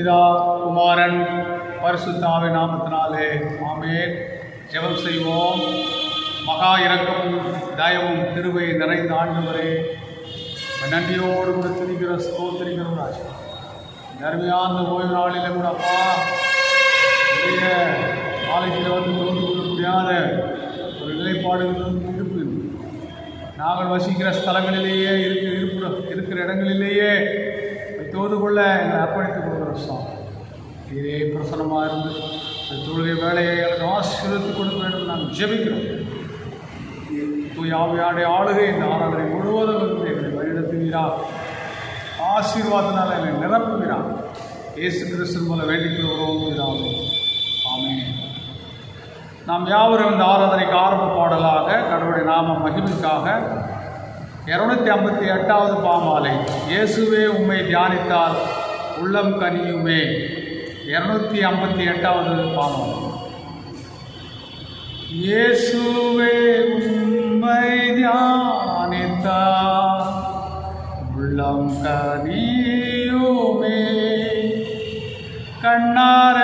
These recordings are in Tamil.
பிதா குமாரன் பரிசுத்த நாமத்தினாலே ஆமென். ஜெபம் செய்வோம். மகா இரக்கமும் தயவும் கிருபை நிறைந்த ஆண்டவரே, நன்றியோடு கூட ஸ்தோத்திரிக்கிறோம் ராஜா. அருமையான ஓய்வு நாளில் கூட அப்பா நிறைய ஆலயத்தில் வந்து தோன்று கொள்ள முடியாத ஒரு நிலைப்பாடுகள் இருப்பு. நாங்கள் வசிக்கிற ஸ்தலங்களிலேயே இருக்கிற இடங்களிலேயே தோது கொள்ள எங்களை அர்ப்பணித்துக் கொள்கிற சாமி. இதே பிரசனமாக இருந்து தொழுகை வேலையை எனக்கு ஆசீர்வதித்துக் கொடுக்க வேண்டும் நாங்கள் ஜெபிக்கிறோம். தூயாவியாடைய ஆளுகை இந்த ஆராதனை முழுவதும் இருந்து எங்களை வழிநடத்துகிறார். ஆசீர்வாதத்தினால் என்னை நிரப்புகிறார். இயேசு கிறிஸ்து மூலம் வேண்டிக் கொள்கிறோம். ஆமென். நாம் யாவரும் இந்த ஆராதனைக்கு ஆரம்ப பாடலாக கடவுளுடைய நாம மகிமைக்காக 258வது பாமாலை இயேசுவே உம்மை தியானித்தால் உள்ளம் கனியுமே. 258வது பாமாலை. இயேசுவே உம்மை தியானித்தால் உள்ளம் கனியுமே. கண்ணார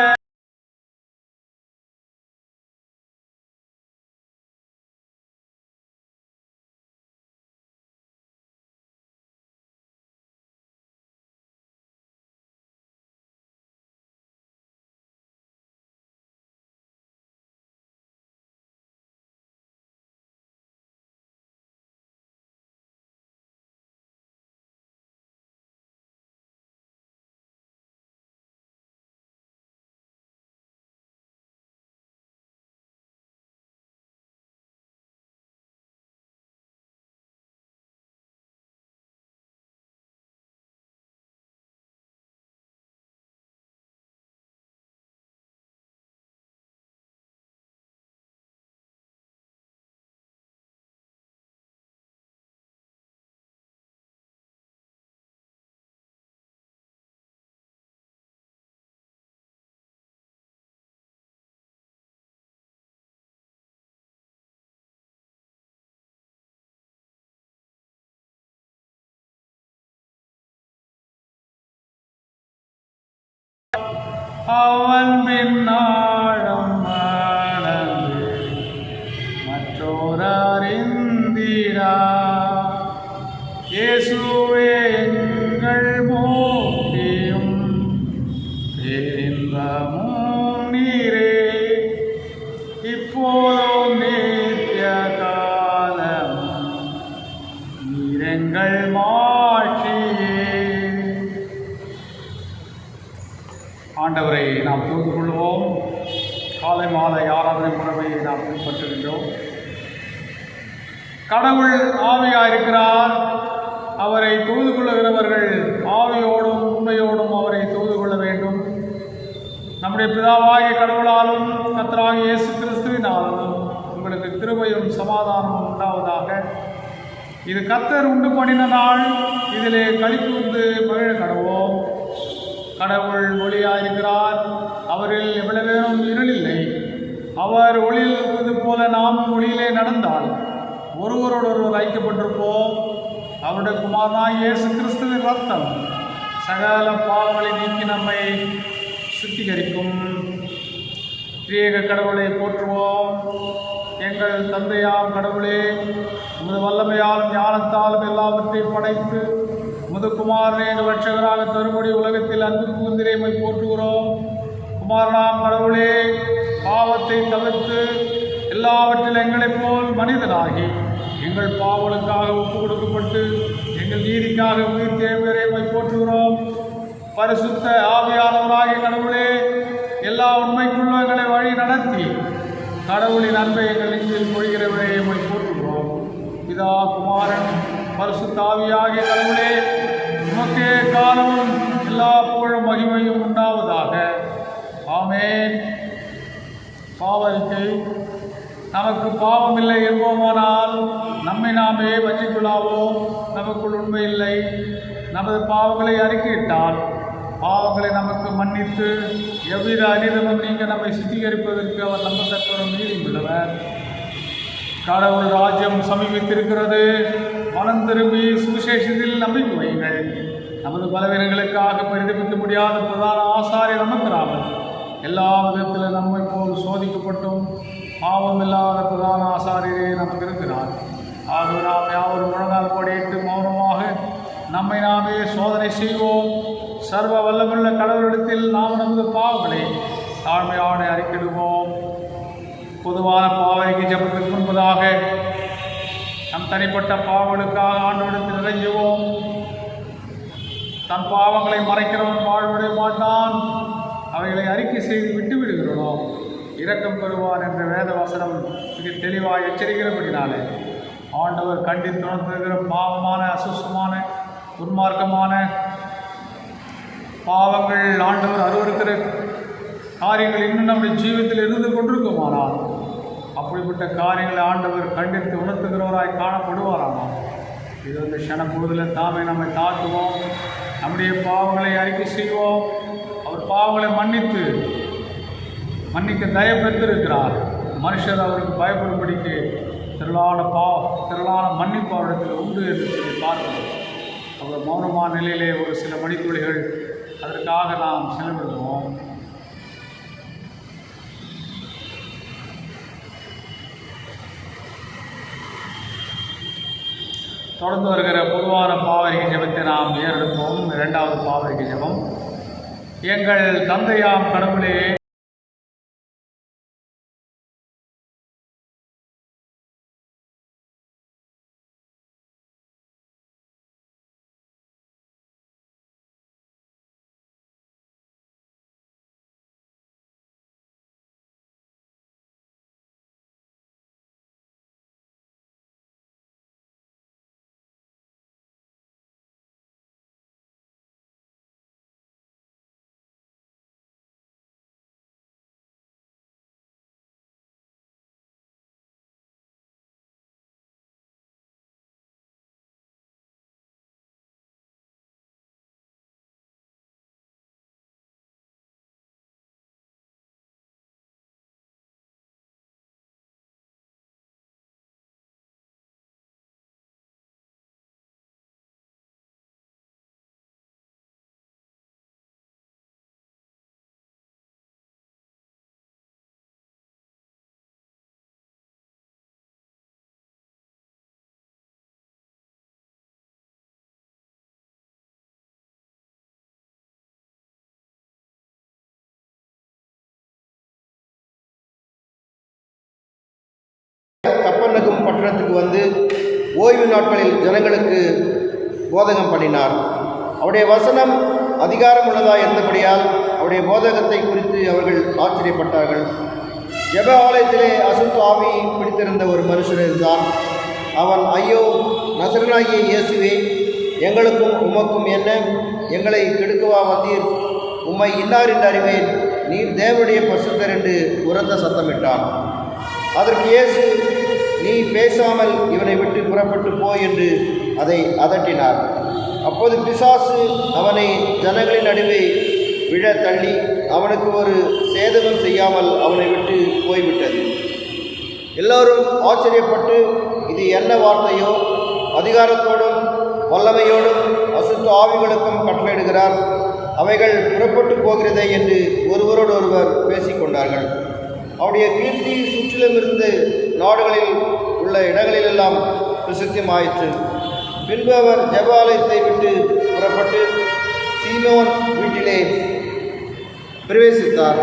அவன் பின்னாழம் மணந்து மற்றோர் அறிந்திரா. இயேசுவே எங்கள் முக்தியும் பேரின்பமும் நீரே, இப்போதும் நித்திய காலமும் நீரெங்கள் மாட்சியே. ஆண்டவரை நாம் தூது கொள்வோம். காலை மாலை ஆராதனை முறைமையை நாம் பின்பற்றுகின்றோம். கடவுள் ஆவியாயிருக்கிறார். அவரை தூது கொள்ளுகிறவர்கள் ஆவியோடும் உண்மையோடும் அவரை தூது கொள்ள வேண்டும். நம்முடைய பிதாவாகிய கடவுளாலும் கர்த்தராகிய இயேசு கிறிஸ்துவினாலும் உங்களுக்கு கிருபையும் சமாதானமும் உண்டாவதாக. இது கர்த்தர் உண்டு பண்ணின நாள், இதிலே களிப்புந்து மகிழ கடவோம். கடவுள் ஒளியாயிருக்கிறார். அவரில் எவ்வளவேனும் இருளில்லை. அவர் ஒளியில் இருப்பது போல நாம் ஒளியிலே நடந்தால் ஒருவரோடொருவர் ஐக்கியப்பட்டிருப்போம். அவருடைய குமாரனாகிய இயேசு கிறிஸ்துவின் ரத்தம் சகல பாவங்களை நீக்கி நம்மை சுத்திகரிக்கும். திரியேக கடவுளை போற்றுவோம். எங்கள் தந்தையாம் கடவுளே, உமது வல்லமையாலும் ஞானத்தாலும் எல்லாவற்றையும் படைத்து முதுகுமாரனை எங்கள் ரட்சகராக தரும்படி உலகத்தில் அன்பு புகுந்திரைமை போற்றுகிறோம். குமாரனாம் கடவுளே, பாவத்தை தவிர்த்து எல்லாவற்றில் எங்களைப் போல் மனிதனாகி எங்கள் பாவலுக்காக ஒப்பு கொடுக்கப்பட்டு எங்கள் நீதிக்காக உயிர் தேர்ந்தரைமை போற்றுகிறோம். பரிசுத்த ஆவியானவராகிய கடவுளே, எல்லா உண்மைக்குள்ள எங்களை வழி நடத்தி கடவுளின் அன்பை எங்கள் நெஞ்சில் மொழிகிறவரைமை போற்றுகிறோம். பிதா குமாரன் பரிசுத்த ஆவியாகிய கடவுளே, உமக்கே காலமும் எல்லா புகழும் மகிமையும் உண்டாவதாக. ஆமென். பாவத்தை நமக்கு பாவமில்லை என்போமானால் நம்மை நாமே வஞ்சிக்கொள்ளாவோம். நமக்குள் உண்மை இல்லை. நமது பாவங்களை அறிக்கையிட்டால் பாவங்களை நமக்கு மன்னித்து எவ்வித அநீதமும் நீங்க நம்மை சுத்திகரிப்பதற்கு அவர் நம்பத்தக்கவரும் நீதியும் உள்ளவர். கடவுள் ராஜ்யம் சமீபித்திருக்கிறது. மனம் திரும்பி சுவிசேஷத்தில் நம்பிக்கை வையுங்கள். நமது பலவீனங்களுக்காக பரிதபிக்க முடியாத பிரதான ஆசாரியர் நமக்கிறாமல் எல்லா விதத்தில் நம்மை போல் சோதிக்கப்பட்டும் பாவமில்லாத பிரதான ஆசாரியரே நமக்கு இருக்கிறார். ஆகவே நாம் யாவரும் முழங்கால் படியிட்டு மௌனமாக நம்மை நாமே சோதனை செய்வோம். சர்வ வல்லமுள்ள கடவுளிடத்தில் நாம் நமது பாவங்களை தாழ்மையோடு அறிக்கையிடுவோம். பொதுவான பாவனைக்கு ஜெபத்துக்கு முன்பதாக நம் தனிப்பட்ட பாவங்களுக்காக ஆண்டவரிடத்தில் இறைஞ்சுவோம். தன் பாவங்களை மறைக்கிறவன் வாழ்விட மாட்டான், அவைகளை அறிக்கை செய்து விட்டு விடுகிறோம் இரக்கம் பெறுவார் என்ற வேத வசனம் மிக தெளிவாக எச்சரிக்கிறபடினாலே ஆண்டவர் கண்டித்து உணர்த்துகிற பாவமான அசுத்தமான துன்மார்க்கமான பாவங்கள் ஆண்டவர் அருவருக்கிற காரியங்கள் இன்னும் நம்முடைய ஜீவிதத்தில் இருந்து கொண்டிருக்குமானால் அப்படிப்பட்ட காரியங்களை ஆண்டவர் கண்டித்து உணர்த்துகிறவராய் காணப்படுவாரானால் இது வந்து க்ஷண பொழுதில் தாமே நம்மை தாக்குவோம். நம்முடைய பாவங்களை அறிக்கை செய்வோம். அவர் பாவங்களை மன்னிக்க தயவு பெற்றிருக்கிறார். மனுஷர் அவருக்கு பயப்படும்படிக்கு திரளான மன்னிப்பு அவரிடத்தில் உண்டு என்று சொல்லி பார்க்கிறோம். அவர் மௌனமான நிலையிலே ஒரு சில மணித்துளிகள் அதற்காக நாம் செலவிடுவோம். தொடர்ந்து வருகிற பொதுவான பாவரிகை ஜெபத்தை நாம் ஏறெடுப்போம். இரண்டாவது பாவரிகை ஜெபம். எங்கள் தந்தையாம் கடவுளே, கப்பர்நகும் பட்டணத்துக்கு வந்து ஓய்வு நாட்களில் ஜனங்களுக்கு போதகம் பண்ணினார். அவருடைய வசனம் அதிகாரம் உள்ளதாக இருந்தபடியால் அவருடைய போதகத்தை குறித்து அவர்கள் ஆச்சரியப்பட்டார்கள். ஜெப ஆலயத்திலே அசுத்த ஆவி பிடித்திருந்த ஒரு மனுஷன் இருந்தான். அவன், ஐயோ, நசரனாகிய இயேசுவே, எங்களுக்கும் உமக்கும் என்ன? எங்களை கெடுக்கவா வந்தீர்? உம்மை இன்னார் என்று அறிவேன். நீர் தேவனுடைய பரிசுத்தர் என்று உரத்த சத்தமிட்டான். அதற்கு இயேசு, நீ பேசாமல் இவனை விட்டு புறப்பட்டு போ என்று அதை அதட்டினார். அப்போது பிசாசு அவனை ஜனங்களின் நடுவே விழ தள்ளி அவனுக்கு ஒரு சேதமும் செய்யாமல் அவனை விட்டு போய்விட்டது. எல்லோரும் ஆச்சரியப்பட்டு, இது என்ன வார்த்தையோ? அதிகாரத்தோடும் வல்லமையோடும் அசுத்த ஆவிகளுக்கும் கட்டளையிடுகிறார், அவைகள் புறப்பட்டு போகிறதே என்று ஒருவரோடொருவர் பேசிக்கொண்டார்கள். அவருடைய கீர்த்தி சுற்றிலும் இருந்து நாடுகளில் உள்ள இடங்களிலெல்லாம் பிரசித்தமாயிற்று. பின்பு அவர் ஜெப ஆலயத்தை விட்டு புறப்பட்டு சீமோன் வீட்டிலே பிரவேசித்தார்.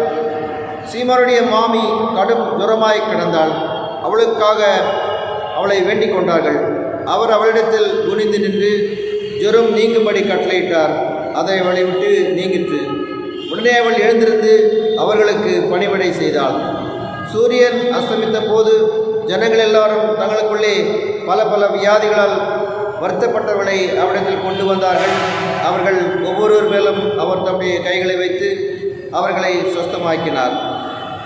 சீமோனுடைய மாமி கடும் ஜுரமாய் கிடந்தாள். அவளுக்காக அவளை வேண்டிக் கொண்டார்கள். அவர் அவளிடத்தில் குனிந்து நின்று ஜுரம் நீங்கும்படி கட்டளையிட்டார். அதை அவளை விட்டு நீங்கிற்று. உடனே அவள் எழுந்திருந்து அவர்களுக்கு பணிவிடை செய்தாள். சூரியன் அஸ்தமித்த போது ஜனங்கள் எல்லாரும் தங்களுக்குள்ளே பல வியாதிகளால் வருத்தப்பட்டவர்களை அவரிடத்தில் கொண்டு வந்தார்கள். அவர்கள் ஒவ்வொருவர் மேலும் அவர் தம்முடைய கைகளை வைத்து அவர்களை சொஸ்தமாக்கினார்.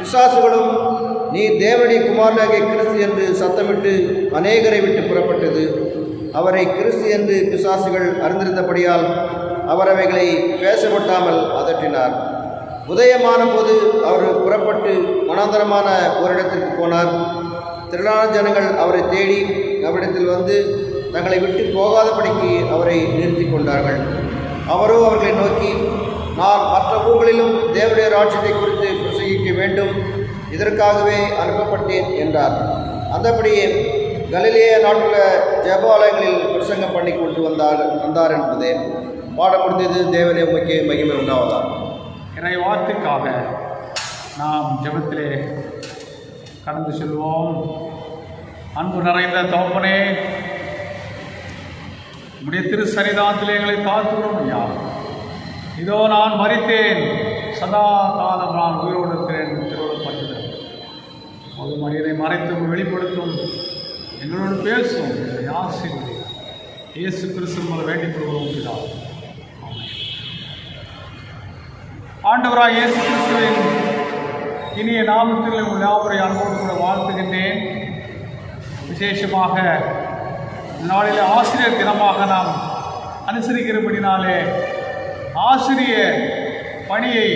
பிசாசுகளும், நீ தேவனுடைய குமாரனாகிய கிறிஸ்து என்று சத்தமிட்டு அநேகரை விட்டு புறப்பட்டது. அவரை கிறிஸ்து என்று பிசாசுகள் அறிந்திருந்தபடியால் அவர் அவைகளை பேசப்பட்டாமல் அதட்டினார். உதயமான போது அவர் புறப்பட்டு வனாந்தரமான ஒரு இடத்திற்கு போனார். திரளான ஜனங்கள் அவரை தேடி அவரிடத்தில் வந்து தங்களை விட்டு போகாதபடிக்கு அவரை நிறுத்தி கொண்டார்கள். அவரோ அவர்களை நோக்கி, நான் மற்ற ஊர்களிலும் தேவனுடைய ராஜ்யத்தை குறித்து பிரசங்கிக்க வேண்டும், இதற்காகவே அனுப்பப்பட்டேன் என்றார். அந்தபடியே கலிலேய நாட்டில் ஜெபாலயங்களில் பிரசங்கம் பண்ணி கொண்டு வந்தார் என்பதே. பாடம் முடிந்தது. தேவனே உமக்கே மகிமை உண்டாவதாக. இறை வார்த்தைக்காக நாம் ஜெபத்திலே கடந்து செல்வோம். அன்பு நிறைந்த தகப்பனே, உம்முடைய திரு சன்னிதானத்திலே எங்களை தாழ்த்துகிறோம் ஐயா. இதோ நான் மரித்தேன், சதா காலம் நான் உயிரோடு இருக்கிறேன் திருவிழப்பட்டது. ஒரு மனிதனை மறைத்தும் வெளிப்படுத்தும், எங்களோடு பேசும், ஆசீர்வதி. இயேசு கிறிஸ்து மூலம் வேண்டிக் கொள்கிறோம். ஆண்டவராய் இயேசு கிறிஸ்துவின் இனிய நாமத்தில் உங்கள் யாவரை அன்போடு கூட வாழ்த்துகின்றேன். விசேஷமாக நாளில் ஆசிரியர் தினமாக நாம் அனுசரிக்கிறபடினாலே ஆசிரியர் பணியை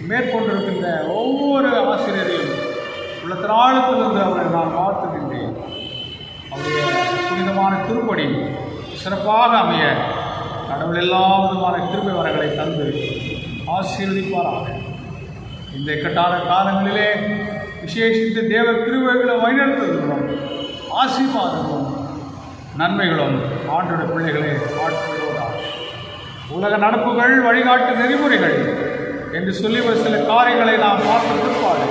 மேற்கொண்டிருக்கின்ற ஒவ்வொரு ஆசிரியரையும் உள்ளத்தினாளுக்கு அவரை நான் வாழ்த்துகின்றேன். அவருடைய புனிதமான திருப்படி சிறப்பாக அமைய கடவுள் எல்லா விதமான கிருபை வரங்களை தந்து ஆசீர்வதிப்பாராக. இந்த இக்கட்டான காலங்களிலே விசேஷித்து தேவ கிருபைகளை வழிநடத்துவதும் ஆசீர்வாதங்களும் நன்மைகளும் ஆண்டோட பிள்ளைகளை ஆட்கொள்வதாக. உலக நடப்புகள், வழிகாட்டு நெறிமுறைகள் என்று சொல்லி ஒரு சில காரியங்களை நாம் பார்த்த பிற்பாடு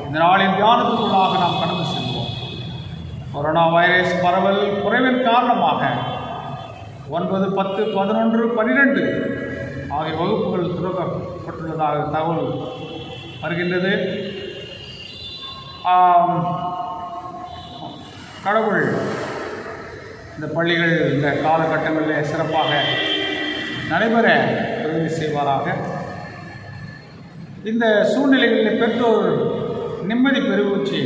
இந்த நாளின் தியானத்துக்குள்ளாக நாம் கடந்து செல்வோம். கொரோனா வைரஸ் பரவல் குறைவின் காரணமாக 9, 10, 11, 12 ஆகிய வகுப்புகள் துவக்கப்பட்டுள்ளதாக தகவல் வருகின்றது. கடவுள் இந்த பள்ளிகள் இந்த காலகட்டங்களில் சிறப்பாக நடைபெற உதவி செய்வாராக. இந்த சூழ்நிலைகளில் பெற்றோர் நிம்மதி பெருமூச்சு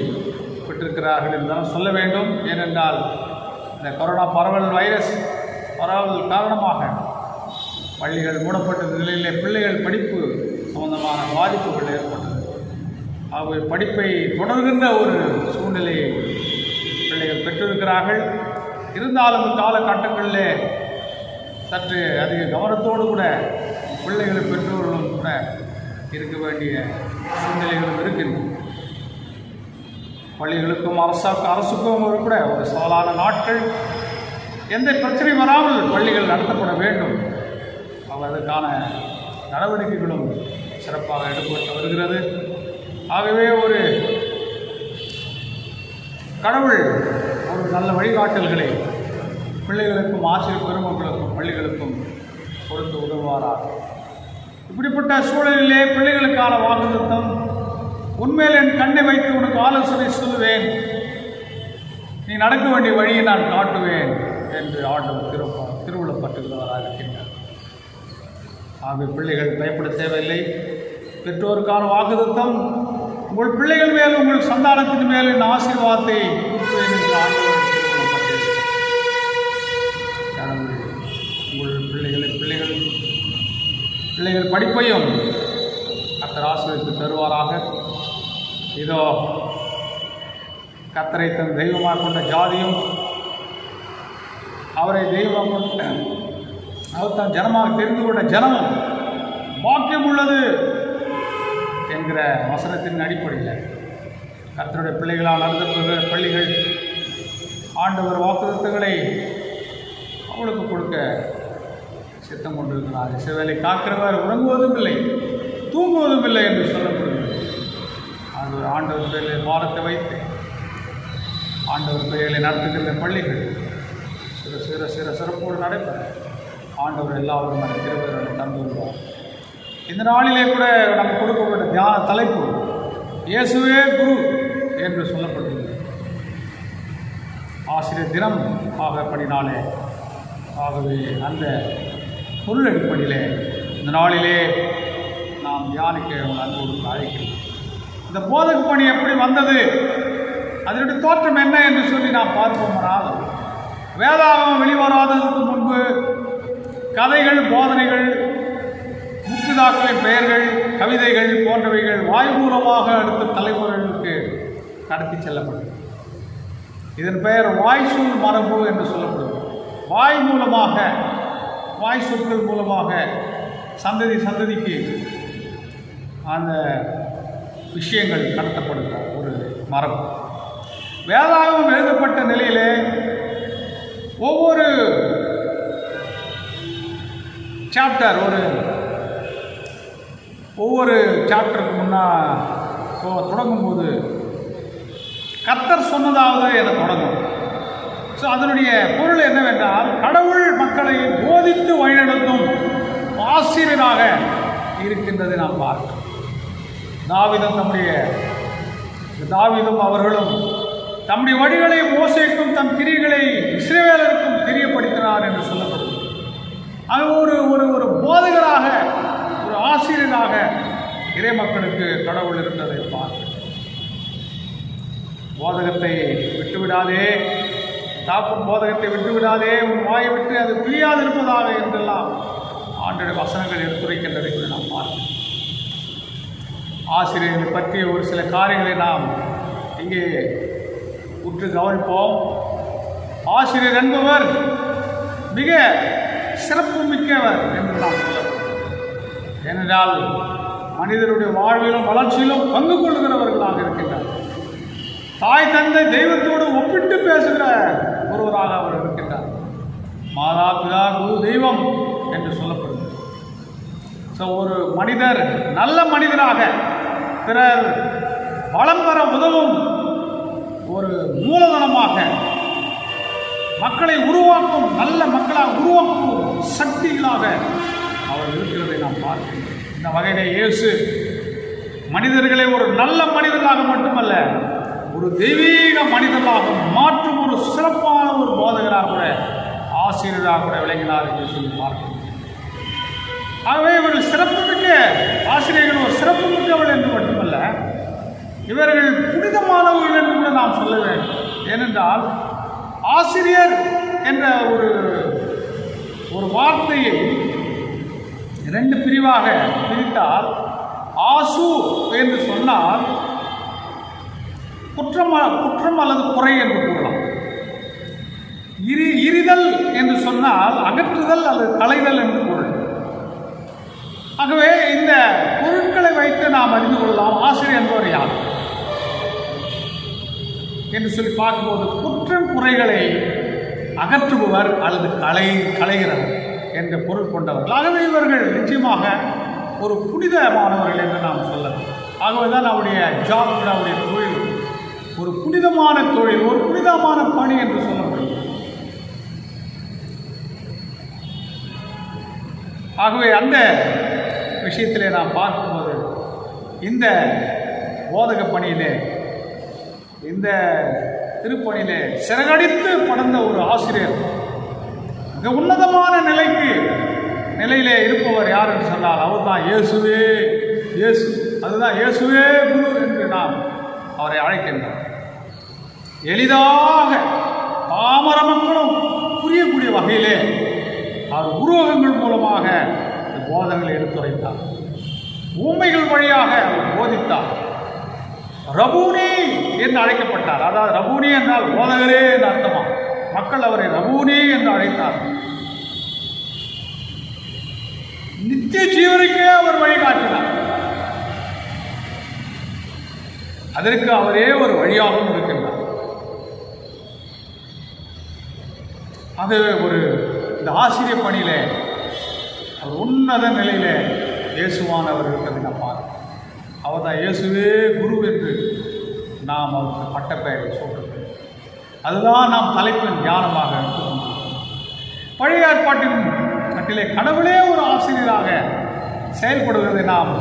பெற்றிருக்கிறார்கள் என்றுதான் சொல்ல வேண்டும். ஏனென்றால் இந்த கொரோனா வைரஸ் பரவல் காரணமாக பள்ளிகள் மூடப்பட்ட நிலையிலே பிள்ளைகள் படிப்பு சம்பந்தமான பாதிப்புகள் ஏற்பட்டது. ஆகவே படிப்பை தொடர்கின்ற ஒரு சூழ்நிலையை பிள்ளைகள் பெற்றிருக்கிறார்கள். இருந்தாலும் காலகட்டங்களிலே சற்று அதிக கவனத்தோடு கூட பிள்ளைகள் பெற்றோர்களும் கூட இருக்க வேண்டிய சூழ்நிலைகளும் இருக்கின்றன. பள்ளிகளுக்கும் அரசுக்கும் கூட ஒரு சவாலான நாட்கள். எந்த பிரச்சனை வராமல் பள்ளிகள் நடத்தப்பட வேண்டும். அதற்கான நடவடிக்கைகளும் சிறப்பாக எடுக்கப்பட்டு வருகிறது. ஆகவே ஒரு கடவுள் ஒரு நல்ல வழிகாட்டல்களை பிள்ளைகளுக்கும் ஆசிரியர் பெருமக்களுக்கும் பள்ளிகளுக்கும் கொடுத்து உதவுவாராக. இப்படிப்பட்ட சூழலிலே பிள்ளைகளுக்கான வாக்குத்தத்தம், உண்மையில் என் கண்ணை வைத்து உனக்கு ஆலோசனை சொல்லுவேன், நீ நடக்க வேண்டிய வழியை நான் காட்டுவேன் என்று ஆண்டவர் திருவுள்ளப்பட்டுகிறவராக இருக்கின்றார். ஆகவே பிள்ளைகள் பயப்பட தேவையில்லை. பெற்றோருக்கான வாக்குத்தத்தம், உங்கள் பிள்ளைகள் மேல் உங்கள் சந்தானத்தின் மேல் இந்த ஆசீர்வாதத்தை கொடுப்பேன் என்று ஆண்டவர் உங்கள் பிள்ளைகள் படிப்பையும் கர்த்தர் ஆசீர்வதித்து தருவாராக. இதோ கர்த்தரை தன் தெய்வமாக கொண்ட ஜாதியும் அவரை தெய்வமாக கொண்ட அவர் தன் ஜனமாக தெரிந்து கொண்ட ஜனமும் பாக்கியம் உள்ளது என்கிற வசனத்தின் அடிப்படையில் கர்த்தருடைய பிள்ளைகளால் நடத்தப்படுகிற பள்ளிகள் ஆண்டவர் வாக்குத்தத்தங்களை அவளுக்கு கொடுக்க சித்தம் கொண்டிருக்கிறார். இசைவேளை காக்கிறவர் உறங்குவதும் இல்லை, தூங்குவதும் இல்லை என்று சொல்லப்படுகிறது. அது ஆண்டவர் பெயரில் பாரத்தை வைத்து ஆண்டவர் பெயர்களை நடத்துகின்ற பள்ளிகள் சிறப்போடு நடைபெற ஆண்டவர் எல்லாரும் திருவருளை தந்து வருவார். இந்த நாளிலே கூட நமக்கு கொடுக்கப்பட்ட தியான தலைப்பு இயேசுவே குரு என்று சொல்லப்பட்டுள்ளது. ஆசிரியர் தினம் ஆகப்படினாலே ஆகவே அந்த பொருள் அடிப்படையிலே இந்த நாளிலே நாம் தியானிக்க அன்போடு அழைக்கிறோம். இந்த போதக பணி எப்படி வந்தது, அதனுடைய தோற்றம் என்ன என்று சொல்லி நாம் பார்ப்போமானால், வேதாகமம் வெளிவராததற்கு முன்பு கதைகள், போதனைகள், முற்பிதாக்களின் பெயர்கள், கவிதைகள் போன்றவைகள் வாய் மூலமாக அடுத்த தலைமுறைகளுக்கு கடத்தி செல்லப்படும். இதன் பெயர் வாய்சூல் மரபு என்று சொல்லப்படுகிறது. வாய் மூலமாக வாய் சொற்கள் மூலமாக சந்ததிக்கு அந்த விஷயங்கள் கடத்தப்படுகிற ஒரு மரபு. வேதாகமம் எழுதப்பட்ட நிலையிலே ஒவ்வொரு சாப்டர் ஒவ்வொரு சாப்டருக்கு தொடங்கும்போது கர்த்தர் சொன்னதாவது என தொடங்கும். ஸோ அதனுடைய பொருள் என்னவென்றால், கடவுள் மக்களை போதித்து வழிநடத்தும் ஆசிரியராக இருக்கின்றதை நாம் பார்க்கிறோம். தாவீதும் அவர்களும் தம்முடைய வழிகளை மோசேக்கும் தம் கிரியைகளை இஸ்ரவேலருக்கும் தெரியப்படுத்தினார் என்று சொல்லப்படும். அது ஒரு போதகராக, ஒரு ஆசிரியராக இறை மக்களுக்கு கடவுள் இருந்ததை பார்க்கிறோம். போதகத்தை விட்டுவிடாதே, தாக்கும் போதகத்தை விட்டுவிடாதே, உன் வாயை விட்டு அது பிரியாது இருப்பதாக என்றெல்லாம் ஆண்டோட வசனங்கள் எடுத்துரைக்கின்றதை கூட நாம் பார்க்கிறோம். ஆசிரியர்களை பற்றிய ஒரு சில காரியங்களை நாம் இங்கே உற்று கவனிப்போம். ஆசிரியர் என்பவர் மிக சிறப்பு மிக்கவர் என்று நாம் சொல்லலாம். ஏனென்றால் மனிதனுடைய வாழ்விலும் வளர்ச்சியிலும் பங்கு கொள்கிறவர்களாக இருக்கின்றார். தாய் தந்தை தெய்வத்தோடு ஒப்பிட்டு பேசுகிற ஒருவராக அவர் இருக்கின்றார். மாதா பிதா குரு தெய்வம் என்று சொல்லப்படுகிறது. ஸோ ஒரு மனிதர் நல்ல மனிதராக, பிறர் வளம் பெற உதவும் ஒரு மூலதனமாக, மக்களை உருவாக்கும், நல்ல மக்களாக உருவாக்கும் சக்திகளாக அவர் இருக்கிறதை நாம் பார்க்கிறோம். இந்த வகையிலே இயேசு மனிதர்களை ஒரு நல்ல மனிதராக மட்டுமல்ல, ஒரு தெய்வீக மனிதர்களாக மாற்றும் ஒரு சிறப்பான ஒரு போதகராக கூட, ஆசிரியராக கூட விளங்கினார் என்று சொல்லி பார்க்கிறோம். ஆகவே இவர்கள் சிறப்புமிக்க ஆசிரியர்கள், ஒரு சிறப்புமிக்கவர்கள் என்று மட்டுமல்ல, இவர்கள் புனிதமானவர்கள் என்று கூட நாம் சொல்ல வேண்டும். ஏனென்றால் ஆசிரியர் என்ற ஒரு வார்த்தையை இரண்டு பிரிவாக பிரித்தால், ஆசு என்று சொன்னால் குற்றம் அல்லது குறை என்று கூறலாம். இரிதல் என்று சொன்னால் அகற்றுதல் அல்லது களைதல் என்று பொருள். ஆகவே இந்த பொருட்களை வைத்து நாம் அறிந்து கொள்ளலாம் ஆசிரியர் என்பவர் யார் என்று சொல்லி பார்க்கும்போது, குற்றம் குறைகளை அகற்றுபவர் அல்லது களைகிறவர் என்ற பொருள் கொண்டவர்கள். ஆகவே இவர்கள் நிச்சயமாக ஒரு புனிதமானவர்கள் என்று நாம் சொல்லலாம். ஆகவே தான் அவருடைய ஜாப், அவருடைய தொழில் ஒரு புனிதமான தொழில், ஒரு புனிதமான பணி என்று சொல்லப்படுகிறது. ஆகவே அந்த விஷயத்திலே நாம் பார்க்கும்போது, இந்த போதக பணியிலே, இந்த திருப்பணியிலே சிறகடித்து படர்ந்த ஒரு ஆசிரியர், மிக உன்னதமான நிலையிலே இருப்பவர் யார் என்று சொன்னால் அவர் தான் இயேசு. அதுதான் இயேசுவே குரு என்று நாம் அவரை அழைக்கின்றோம். எளிதாக பாமர மக்களும் புரியக்கூடிய வகையிலே அவர் உருவகங்கள் மூலமாக இந்த போதனைகளை எடுத்துரைத்தார். ஊமைகள் வழியாக அவர் போதித்தார். ரபூனி என்று அழைக்கப்பட்டார். அதாவது ரபூனி என்றால் போதகரே என்று அர்த்தமா. மக்கள் அவரை ரபூனி என்று அழைத்தார். நித்திய ஜீவனுக்கே அவர் வழிகாட்டினார். அதற்கு அவரே ஒரு வழியாகவும் இருக்கின்றார். ஆகவே இந்த ஆசிரியர் பணியிலே அவர் உன்னத நிலையிலே இயேசுவானவர் இருக்கிறதை நாம் பார்க்கிறோம். அவர் தான் இயேசுவே குரு என்று நாம் அவருக்கு பட்டப்பெயரை சொல்கிறோம். அதுதான் நாம் தலைப்பின் தியானமாக இருக்கிறோம். பழைய ஏற்பாட்டின் கட்டிலே கடவுளே ஒரு ஆசிரியராக செயல்படுவதை நாம்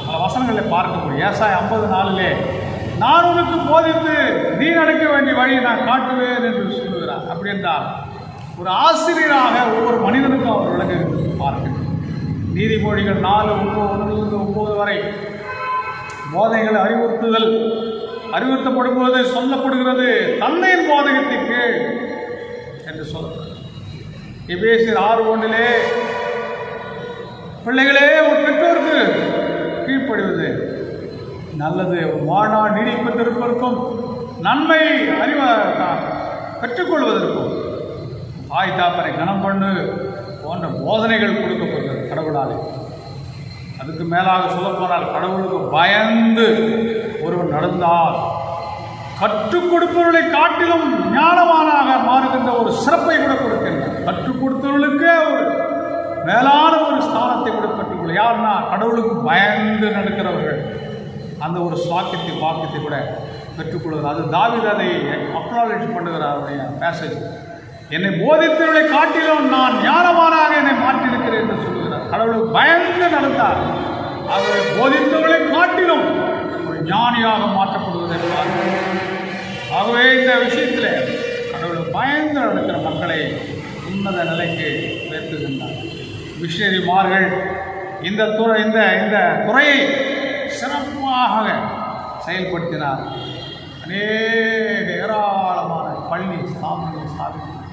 பல வசனங்களை பார்க்க முடியும். ஏசாயா 50:4 நான் உனக்கு போதித்து நீ நடக்க வேண்டிய வழியை நான் காட்டுவேன் என்று சொல்லுகிறார். அப்படி என்றால் ஒரு ஆசிரியராக ஒவ்வொரு மனிதனுக்கும் அவர் விளங்குகிறது பார்க்கிறோம். நீதிமொழிகள் 4:1-9 வரை போதைகளை அறிவுறுத்தப்படும் போது சொல்லப்படுகிறது, தந்தையின் போதகத்திற்கு என்று சொல்லப்படுகிறது. எபேசியர் 6:1 பிள்ளைகளே ஒரு பெற்றோருக்கு கீழ்ப்படுவது நல்லது, வாழ்நாள் நீடிப்பதற்கும் நன்மை பெற்றுக்கொள்வதற்கும் தாய் தாப்பரை கனம் பண்ணு, போன்ற போதனைகள் கொடுக்கப்படுகிறது கடவுளாலே. அதுக்கு மேலாக சொல்லப்போனால் கடவுளுக்கு பயந்து ஒருவன் நடந்தால் கற்றுக் கொடுப்பவர்களை காட்டிலும் ஞானவானாக மாறுகின்ற ஒரு சிறப்பை கூட கொடுக்கின்றார். கற்றுக் கொடுத்தவர்களுக்கே ஒரு மேலான ஒரு ஸ்தானத்தை கூட பெற்றுக்கொள்ள. யாருன்னா கடவுளுக்கு பயந்து நடக்கிறவர்கள் அந்த ஒரு வாக்கியத்தை கூட பெற்றுக்கொள்கிறார். அது தாவீது அதை அக்னாலேஜ் பண்ணுகிறார். அவருடைய பேசேஜ், என்னை போதித்தவர்களை காட்டிலும் நான் ஞானவானாக என்னை மாற்றியிருக்கிறேன் என்று சொல்லுகிறார். கடவுளுக்கு பயந்து நடந்தார். அவரை போதித்தவர்களை காட்டிலும் ஒரு ஞானியாக மாற்றப்படுவதை பார்க்கிறோம். ஆகவே இந்த விஷயத்தில் கடவுளுக்கு பயந்து நடக்கிற மக்களை உன்னத நிலைக்கு உயர்த்துகின்றார். மிஷனரிமார்கள் இந்த துறையை சிறப்பாக செயல்படுத்தினார். அநேக ஏராளமான பள்ளி ஸ்தாபனங்களை ஸ்தாபித்தார்,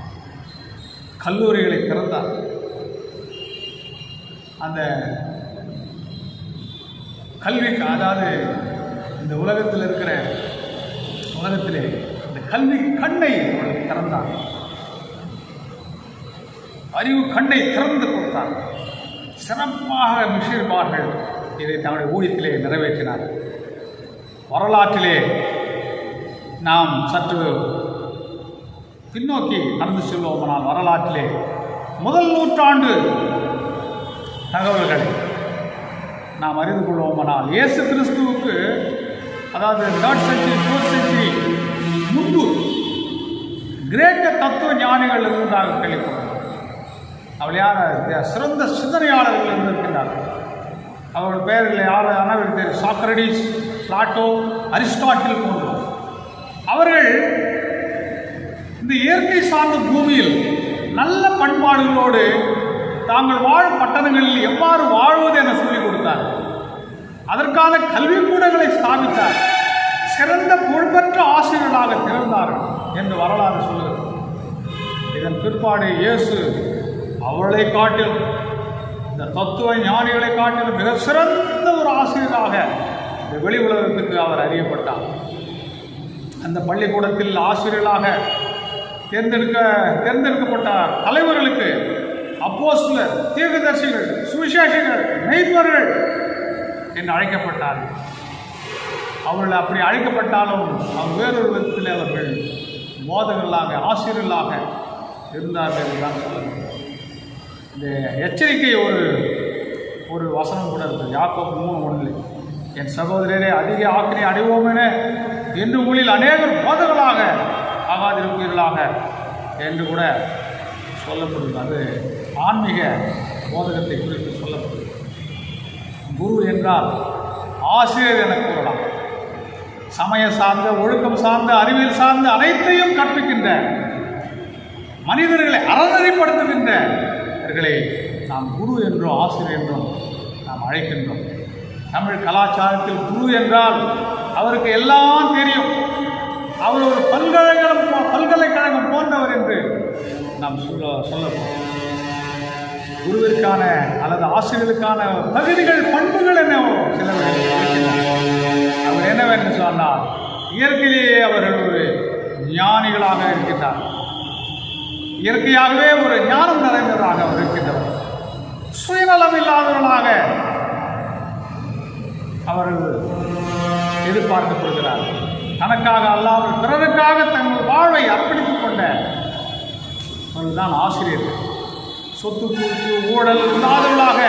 கல்லூரிகளை திறந்தார். அந்த கல்விக்கு, அதாவது இந்த உலகத்திலே இந்த கல்வி கண்ணை திறந்தார், அறிவு கண்ணை திறந்து கொடுத்தார். சிறப்பாக மிஷனரிமார்கள் இதை தன்னுடைய ஊழியத்திலே நிறைவேற்றினார். வரலாற்றிலே நாம் சற்று பின்னோக்கி நடந்து செல்வோமானால், வரலாற்றிலே முதல் நூற்றாண்டு தகவல்களை நாம் அறிந்து கொள்வோமானால், இயேசு கிறிஸ்துவுக்கு, அதாவது 3rd century 4th century முன்பு கிரேக்க தத்துவ ஞானிகள் இருந்ததாக கேள்விப்படுகிறோம். அவள் யார்? சிறந்த சிந்தனையாளர்கள் இருந்திருக்கிறார்கள். அவர்கள் பெயர்களை யார் அனைவருக்கு தெரியும். சாக்ரடீஸ், பிளாட்டோ, அரிஸ்டாட்டில் போன்றோர். அவர்கள் இந்த இயற்கை சார்ந்த பூமியில் நல்ல பண்பாடுகளோடு தாங்கள் வாழும் பட்டணங்களில் எவ்வாறு வாழ்வது என சொல்லிக் கொடுத்தார். அதற்கான கல்விக்கூடங்களை ஸ்தாபித்தார். சிறந்த புகழ்பெற்ற ஆசிரியர்களாக திகழ்ந்தார்கள் என்று வரலாறு சொல்லுகிறது. இதன் பிற்பாடு இயேசு அவளை காட்டிலும், இந்த தத்துவ ஞானிகளை காட்டிலும் மிக சிறந்த ஒரு ஆசிரியராக இந்த வெளி உலகத்துக்கு அவர் அறியப்பட்டார். அந்த பள்ளிக்கூடத்தில் ஆசிரியர்களாக தேர்ந்தெடுக்கப்பட்ட தலைவர்களுக்கு அப்போஸ்தலர், தீர்க்கதரிசிகள், சுவிசேஷகர், மெய்ப்பர்கள் என்று அழைக்கப்பட்டார்கள். அவர்கள் அப்படி அழைக்கப்பட்டாலும் அவர் வேறொரு விதத்தில் அவர்கள் போதகர்களாக, ஆசிரியர்களாக இருந்தார்கள் என்றுதான் சொல்லணும். இந்த எச்சரிக்கை ஒரு வசனம் கூட இருக்குது. யாக்கோபு 3:1, என் சகோதரரே அதிக ஆக்கினை அடைவோம் என என்று உங்களில் அநேகர் போதகர்களாக ஆகாதிருப்பீர்களாக என்று கூட சொல்லப்படுது. அது ஆன்மீக போதகத்தை குறித்து சொல்லப்படுது. குரு என்றால் ஆசிரியர் என கூறலாம். சமய சார்ந்த, ஒழுக்கம் சார்ந்த, அறிவியல் சார்ந்த அனைத்தையும் கற்பிக்கின்ற, மனிதர்களை அறநெறிப்படுத்துகின்றவர்களை நாம் குரு என்றும் ஆசிரியர் என்றும் நாம் அழைக்கின்றோம். தமிழ் கலாச்சாரத்தில் குரு என்றால் அவருக்கு எல்லாம் தெரியும், அவர் ஒரு பல்கலைக்கழகம் போன்றவர் என்று நாம் சொல்லப்போம். குருவிற்கான அல்லது ஆசிரியர்களுக்கான தகுதிகள், பண்புகள் என்னவோ சிலவர்கள் அவர் என்னவென்று சொன்னால், இயற்கையிலேயே அவர்கள் ஒரு ஞானிகளாக இருக்கின்றார். இயற்கையாகவே ஒரு ஞானம் நிறைந்தவராக அவர் இருக்கின்றவர். சுயநலம் இல்லாதவர்களாக அவர்கள் எதிர்பார்க்கப்படுகிறார். தனக்காக அல்லாமல் பிறருக்காக தங்கள் வாழ்வை அர்ப்பணித்துக் கொண்ட அவர்கள்தான் ஆசிரியர்கள். சொத்து குவிப்பு, ஊழல் இல்லாதவர்களாக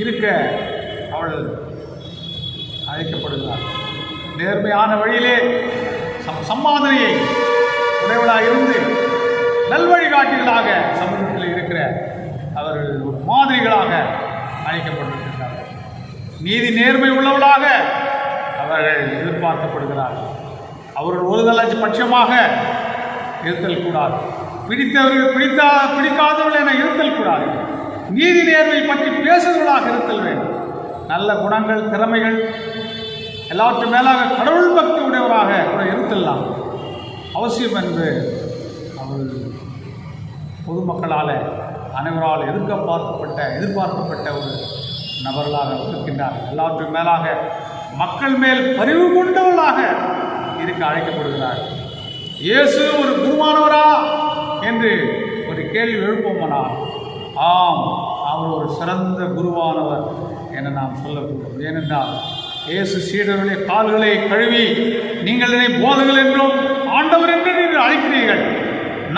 இருக்க அவர்கள் அழைக்கப்படுகிறார். நேர்மையான வழியிலே சம்மாதனையை உடையவளாக இருந்து நல்வழிகாட்டிகளாக சமூகத்தில் இருக்கிற அவர்கள் ஒரு மாதிரிகளாக அழைக்கப்பட்டிருக்கிறார்கள். நீதி நேர்மை உள்ளவர்களாக அவர்கள் எதிர்பார்க்கப்படுகிறார்கள். அவர்கள் ஒருதலை பட்சமாக இருத்தல் கூடாது. பிடித்தவர்கள் பிடிக்காதவர்கள் என இருத்தல் கூடாது. நீதி நேர்மை பற்றி பேசுகிறவர்களாக இருத்தல் வேண்டும். நல்ல குணங்கள், திறமைகள், எல்லாவற்றும் மேலாக கடவுள் பக்தி உடையவராக கூட இருத்தல்லாம் அவசியம் என்று அவர்கள் பொதுமக்களால் அனைவரால் எதிர்பார்க்கப்பட்ட ஒரு நபர்களாக இருக்கின்றார். எல்லாவற்றும் மேலாக மக்கள் மேல் பரிவு கொண்டவர்களாக இருக்க அழைக்கப்படுகிறார். இயேசு ஒரு குருவானவரா என்று ஒரு கேள்வி எழுப்போமானால், ஆம், அவர் ஒரு சிறந்த குருவானவர் என நாம் சொல்லக்கூடும். ஏனென்றால் இயேசு சீடர்களுடைய கால்களை கழுவி, நீங்கள் என்னை போதகர் என்றும் ஆண்டவர் என்று நீங்கள் அழைக்கிறீர்கள்,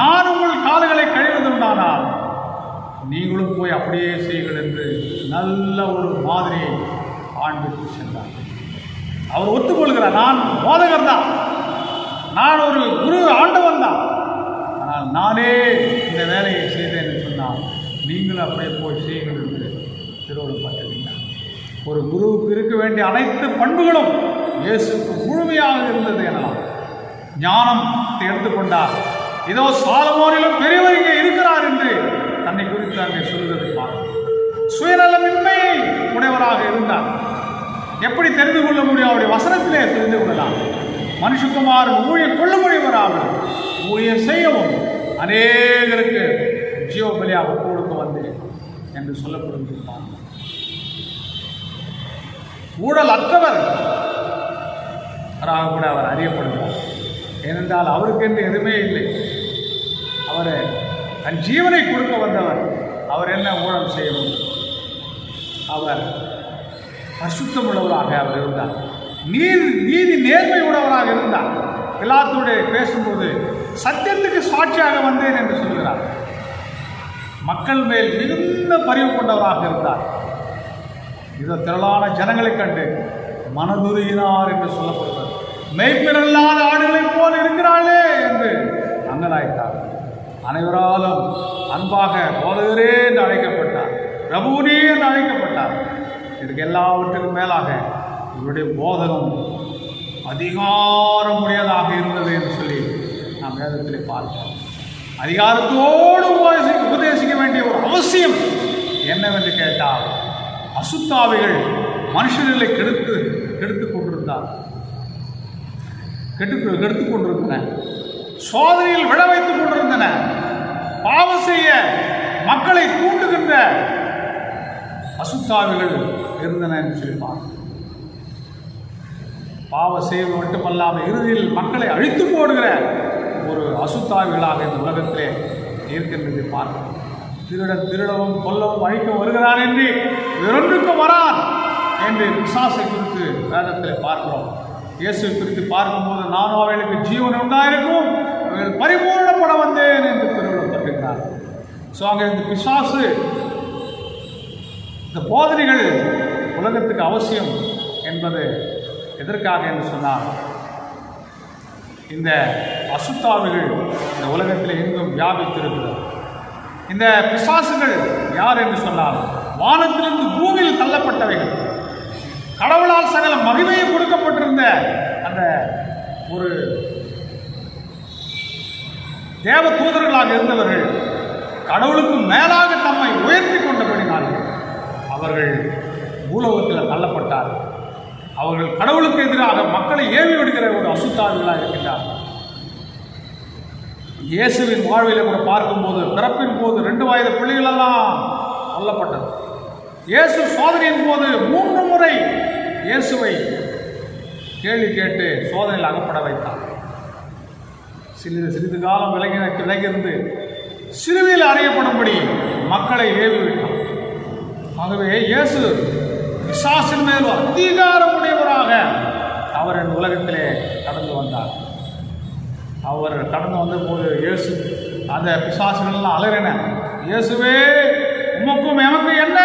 நான் உங்கள் கால்களை கழுவதுண்டானால் நீங்களும் போய் அப்படியே செய்யுங்கள் என்று நல்ல ஒரு மாதிரியை காண்பித்து சென்றார். அவர் ஒத்துக்கொள்கிறார், நான் போதகர் தான், நான் ஒரு குரு ஆண்டவன் தான், ஆனால் நானே இந்த வேலையை செய்தேன் என்று சொன்னால் நீங்களும் அப்படியே போய் செய்யுங்கள் என்று திருவிழப்பட்டிருக்கிறார். ஒரு குருவுக்கு இருக்க வேண்டிய அனைத்து பண்புகளும் இயேசுக்கு முழுமையாக இருந்தது எனலாம். ஞானத்தை எடுத்துக்கொண்டார். இதோ சாலமோனிலும் பெரியவர் இங்கே இருக்கிறார் என்று தன்னை குறித்து அங்கே சொல்வதை பார்க்கிறோம். சுயநலமின்மையை உடையவராக இருந்தார். எப்படி தெரிந்து கொள்ள முடியும்? அவருடைய வசனத்திலே தெரிந்து கொள்ளலாம். மனுஷகுமார் ஊழியம் கொள்ள முடியவராமல் ஊழியம் செய்யவும் அநேகருக்கு ஜீவ பலியாக கொடுக்க வந்தேன் என்று சொல்லப்படுகிறார். ஊழல் அற்றவர் கூட அவர் அறியப்படுகிறார். ஏனென்றால் அவருக்கென்று எதுவுமே இல்லை. அவர் தன் ஜீவனை கொடுக்க வந்தவர். அவர் என்ன ஊழல் செய்யணும்? அவர் பரிசுத்தம் உள்ளவராக அவர் இருந்தார். நீதி நேர்மை உள்ளவராக இருந்தார். பிலாத்தோடு பேசும்போது சத்தியத்துக்கு சாட்சியாக வந்தேன் என்று சொல்கிறார். மக்கள் மேல் மிகுந்த பரிவு கொண்டவராக இருந்தார். இதோ திரளான ஜனங்களை கண்டு மனதுருகினார் என்று சொல்லப்படுகிறது. மெய்ப்பினல்லாத ஆடுகளைப் போல் இருக்கிறாளே என்று அங்கலாய்த்தார். அனைவராலும் அன்பாக போதகரே என்று அழைக்கப்பட்டார், பிரபுனே என்று அழைக்கப்பட்டார். இதற்கு எல்லாவற்றுக்கும் மேலாக இவருடைய போதகம் அதிகாரமுடையதாக இருந்தது என்று சொல்லி நாம் வேதத்திலே பார்க்கிறோம். அதிகாரத்தோடு உபதேசிக்க வேண்டிய ஒரு அவசியம் என்னவென்று கேட்டால், அசுத்தாவிகள் மனுஷர்களை கெடுத்து கொண்டிருந்தன, சோதனையில் விழ வைத்துக் கொண்டிருந்தன, பாவம் செய்ய மக்களை தூண்டுகின்ற அசுத்தாவிகள் இருந்தன என்று சொல்லி பார்க்கிறோம். பாவ செய்வது மட்டுமல்லாமல் இறுதியில் மக்களை அழித்து போடுகிற ஒரு அசுத்தாவிகளாக இந்த உலகத்திலே இருக்கின்றது பார்க்கிறோம். திருடவும் கொல்லவும் அழிக்க வருகிறான் என்று வேறொன்றுக்கு வரான் என்று பிசாசை குறித்து வேதத்தில் பார்க்கிறோம். இயேசுவை குறித்து பார்க்கும்போது, நானும் அவர்களுக்கு ஜீவன் உண்டாயிருக்கும், அவர்கள் பரிபூர்ணப்பட வந்தேன் என்று திருவிழப்பட்டிருக்கிறார். ஸோ அங்கே இந்த பிசாசு, இந்த போதனைகள் உலகத்துக்கு அவசியம் என்பது எதற்காக என்று சொன்னால், இந்த அசுத்தாவிகள் இந்த உலகத்தில் எங்கும் வியாபித்திருக்கிறது. இந்த பிசாசுகள் யார் என்று சொன்னால், வானத்திலிருந்து பூமியில் தள்ளப்பட்டவைகள், கடவுளால் சகல மகிமையை கொடுக்கப்பட்டிருந்த அந்த ஒரு தேவ தூதர்களாக இருந்தவர்கள் கடவுளுக்கு மேலாக தம்மை உயர்த்தி கொண்டபடினார்கள் அவர்கள் பூலோகத்தில் தள்ளப்பட்டார். அவர்கள் கடவுளுக்கு எதிராக மக்களை ஏவி விடுகிற ஒரு அசுத்தாவிகளாக இருக்கின்றார். இயேசுவின் வாழ்வில் கூட பார்க்கும்போது, பிறப்பின் போது 2 வயது பிள்ளைகளெல்லாம் கொல்லப்பட்டது. இயேசு சோதனையின் போது 3 முறை இயேசுவை கேள்வி கேட்டு சோதனையில் அகப்பட வைத்தார். சிறிது காலம் விலகியிருந்து சிலுவையில் அறையப்படும்படி மக்களை ஏவி விட்டார். ஆகவே இயேசு பிசாசின் மேல் அதிகாரமுடையவராக அவர் இந்த உலகத்திலே கடந்து வந்தார். அவர் கடந்து வந்தபோது இயேசு அந்த பிசாசுகள்லாம் அலறின, இயேசுவே உமக்கும் எமக்கும் என்ன,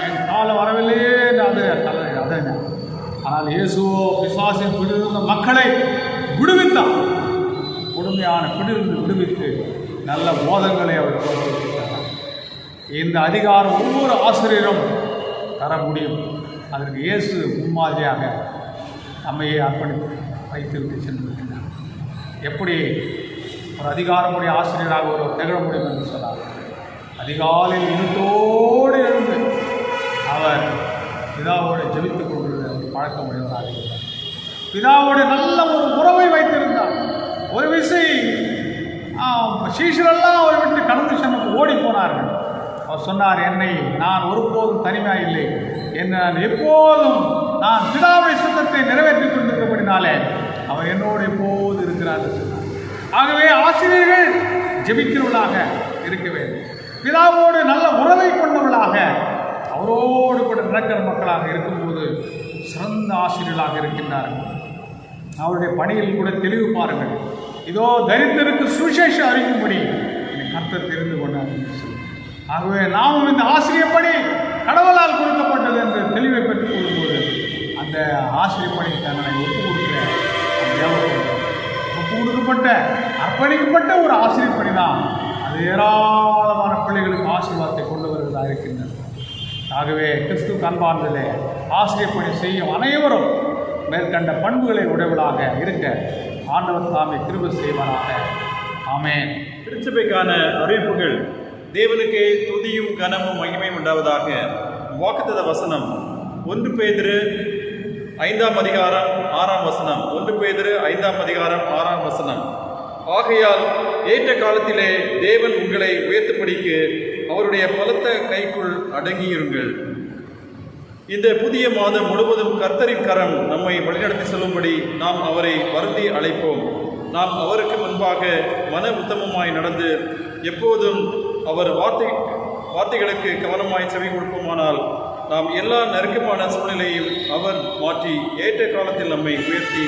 என் காலம் வரவில்லையே என்று அது அதறின. ஆனால் இயேசுவோ பிசாசின் பிடியிருந்த மக்களை விடுவித்தார். கொடுமையான பிடியிருந்து விடுவித்து நல்ல போதங்களை அவர் கொடுத்தார். இந்த அதிகாரம் ஒவ்வொரு ஆசிரியரும் தர முடியும். அதற்கு இயேசு முன்மாதிரியாக நம்மையே அர்ப்பணித்து வைத்திருத்து சென்றிருக்கின்றார். எப்படி ஒரு அதிகாரமுடைய ஆசிரியராக ஒரு திகழ முடியும் என்று சொன்னார். அதிகாலையில் இருட்டோடு எழுந்து அவர் பிதாவோடு ஜெபித்துக் கொண்டிருந்த ஒரு பழக்கமுடையவராக இருந்தார். பிதாவோடு நல்ல ஒரு உறவை வைத்திருந்தார். ஒரு விசை சீஷரெல்லாம் அவரை விட்டு கடந்து சென்று ஓடி போனார்கள். அவர் சொன்னார், என்னை நான் ஒருபோதும் தனிமையாக இல்லை, நான் எப்போதும் நான் பிதாவுடைய சித்தத்தை நிறைவேற்றிக் கொண்டிருக்கிறபடினாலே அவர் என்னோடு எப்போது இருக்கிறார் சொன்னார். ஆகவே ஆசிரியர்கள் ஜெபிக்கிறவர்களாக இருக்க வேண்டும். பிதாவோடு நல்ல உறவை கொண்டவர்களாக அவரோடு கூட நடக்கிற மக்களாக இருக்கும்போது சிறந்த ஆசிரியர்களாக இருக்கின்றார்கள். அவருடைய பணியில் கூட தெளிவு பாருங்கள். இதோ தரித்திற்கு சுவிசேஷம் அறிக்கும்படி கர்த்தர் தெரிந்து கொண்டார். ஆகவே நாமும் இந்த ஆசிரியர் பணி கடவுளால் கொடுக்கப்பட்டது என்று தெளிவை பெற்றுக் கொள்ளும்போது அந்த ஆசிரியர் பணி தன்னை ஒப்பு கொடுக்கப்பட்ட அர்ப்பணிக்கப்பட்ட ஒரு ஆசிரியர் பணி தான். அது ஏராளமான பிள்ளைகளுக்கு ஆசீர்வாதத்தை கொண்டு வருவதாக இருக்கின்றன. ஆகவே கிறிஸ்து அன்பார்ந்ததிலே ஆசிரியர் பணி செய்யும் அனைவரும் மேற்கண்ட பண்புகளை உடையவர்களாக இருக்க ஆண்டவர் தாமே கிருபை செய்வாராக. ஆமென். திருச்சபைக்கான அறிவிப்புகள். தேவனுக்கே துதியும் கனமும் மகிமையும் உண்டாவதாக. வாக்குத்தத்த வசனம் 1 பேதுரு 5ஆம் அதிகாரம் 6ஆம் வசனம். 1 பேதுரு 5ஆம் அதிகாரம் 6ஆம் வசனம். ஆகையால் ஏற்ற காலத்திலே தேவன் உங்களை உயர்த்தும்படிக்கு அவருடைய பலத்த கைக்குள் அடங்கியிருங்கள். இந்த புதிய மாதம் முழுவதும் கர்த்தரின் கரம் நம்மை வழிநடத்தி செல்லும்படி நாம் அவரை வருந்தி அழைப்போம். நாம் அவருக்கு முன்பாக மன உத்தமமாய் நடந்து எப்போதும் அவர் வார்த்தைகளுக்கு கவனமாய் செவி கொடுப்போமானால் நாம் எல்லா நெருக்கமான சூழ்நிலையும் அவர் மாற்றி ஏற்ற காலத்தில் நம்மை உயர்த்தி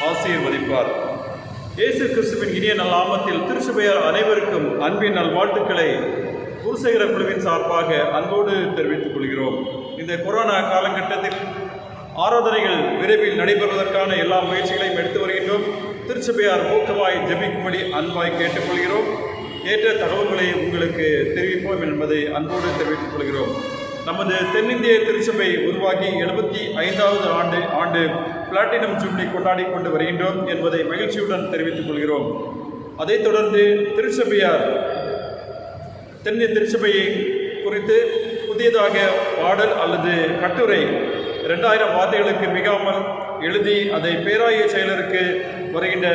ஆசீர்வதிப்பார். இயேசு கிறிஸ்துவின் இனிய நாமத்தில் திருச்சபையார் அனைவருக்கும் அன்பின் நல்வாழ்த்துக்களை குருசேகர குழுவின் சார்பாக அன்போடு தெரிவித்துக் கொள்கிறோம். இந்த கொரோனா காலகட்டத்தில் ஆராதனைகள் விரைவில் நடைபெறுவதற்கான எல்லா முயற்சிகளையும் எடுத்து வருகின்றோம். திருச்சபையார் ஊக்கமாய் ஜெபிக்கும்படி அன்பாய் கேட்டுக்கொள்கிறோம். ஏற்ற தகவல்களை உங்களுக்கு தெரிவிப்போம் என்பதை அன்போடு தெரிவித்துக் கொள்கிறோம். நமது தென்னிந்திய திருச்சபை உருவாகி 75வது ஆண்டு பிளாட்டினம் ஜூப்ளி கொண்டாடி கொண்டு வருகின்றோம் என்பதை மகிழ்ச்சியுடன் தெரிவித்துக் கொள்கிறோம். அதைத் தொடர்ந்து திருச்சபையார் தென்னிந்திய திருச்சபையை குறித்து புதியதாக பாடல் அல்லது கட்டுரை 2000 வார்த்தைகளுக்கு மிகாமல் எழுதி அதை பேராய செயலருக்கு வருகின்ற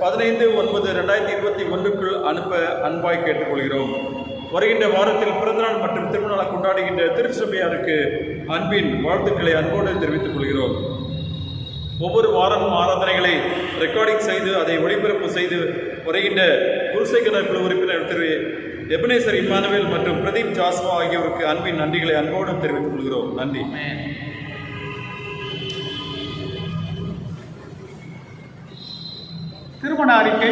15/9/2021 அனுப்ப அன்பாய் கேட்டுக்கொள்கிறோம். வருகின்ற வாரத்தில் பிறந்தநாள் மற்றும் திருமணநாள் கொண்டாடுகின்ற திருச்சபையாருக்கு அன்பின் வாழ்த்துக்களை அன்போடு தெரிவித்துக் கொள்கிறோம். ஒவ்வொரு வாரமும் ஆராதனைகளை ரெக்கார்டிங் செய்து அதை ஒளிபரப்பு செய்து வருகின்ற குருசேகர குழு உறுப்பினர் திரு எபனேசர் இம்மானுவேல் மற்றும் பிரதீப் ஜாஸ்வா ஆகியோருக்கு அன்பின் நன்றிகளை அன்போடு தெரிவித்துக் கொள்கிறோம். நன்றி. திருமண அறிக்கை.